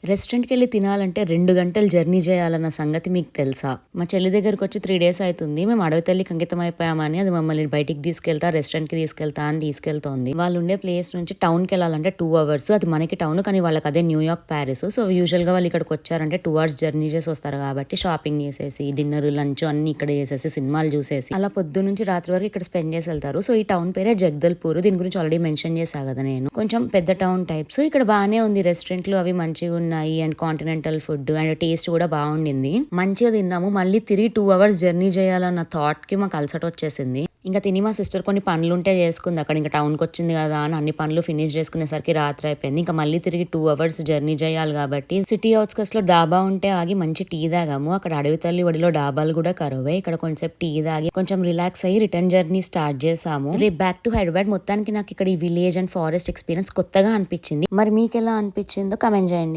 రెస్టారెంట్‌కి వెళ్లి తినాలంటే 2 గంటలు జర్నీ చేయాలన్న సంగతి మీకు తెలుసా? మా చెల్లి దగ్గరకొచ్చి 3 డేస్ అయితుంది. మేము అడవి తల్లికి అంకితం అయిపోయామని అది మమ్మల్ని బయటికి తీసుకెళ్తా, రెస్టారెంట్‌కి తీసుకెళ్తా అని తీసుకెళ్తోంది. వాళ్ళుండే ప్లేస్ నుంచి టౌన్‌కెళ్ళాలంటే 2 అవర్స్. అది మనకి టౌన్ కానీ వాళ్ళకి అదే న్యూయార్క్, ప్యారిస్. సో, యూజువల్‌గా వాళ్ళు ఇక్కడికొచ్చారంటే 2 అవర్స్ జర్నీ చేసి వస్తారు కాబట్టి షాపింగ్ చేసేసి, డిన్నర్, లంచ్ అన్నీ ఇక్కడ చేసేసి, సినిమాలు చూసేసి అలా పొద్దున్నుంచి రాత్రి వరకు ఇక్కడ స్పెండ్ చేసి వెళ్తారు. సో, ఈ టౌన్ పేరే జగదల్పూర్. దీని గురించి ఆల్రెడీ మెన్షన్ చేశా కదా నేను. కొంచెం పెద్ద టౌన్ టైప్స్. ఇక్కడ బానే ఉంది. రెస్టారెంట్లు అవి మంచిగున్నాయి. And continental food and taste కూడా బాగుండింది. మంచిగా తిన్నాము. మళ్ళీ తిరిగి 2 అవర్స్ జర్నీ చేయాలన్న థాట్ కి మాకు అలసట వచ్చేసింది. ఇంకా తిని మా సిస్టర్ కొన్ని పనులుంటే చేసుకుంది. అక్కడ ఇంకా టౌన్కి వచ్చింది కదా అని అన్ని పనులు ఫినిష్ చేసుకునేసరికి రాత్రి అయిపోయింది. ఇంకా మళ్ళీ తిరిగి 2 అవర్స్ జర్నీ చేయాలి కాబట్టి సిటీ అవుట్స్కట్స్ లో డాబా ఉంటే ఆగి మంచి టీ తాగాము. అక్కడ అడవి తల్లి ఒడిలో డాబాలు కూడా కరువే. ఇక్కడ కొంచెం టీ తాగి కొంచెం రిలాక్స్ అయ్యి రిటర్న్ జర్నీ స్టార్ట్ చేసాము. రేపు బ్యాక్ టు హైదరాబాద్. మొత్తానికి నాకు ఇక్కడ ఈ విలేజ్ అండ్ ఫారెస్ట్ ఎక్స్పీరియన్స్ కొత్తగా అనిపించింది. మరి మీకు ఎలా అనిపించిందో కమెంట్ చేయండి.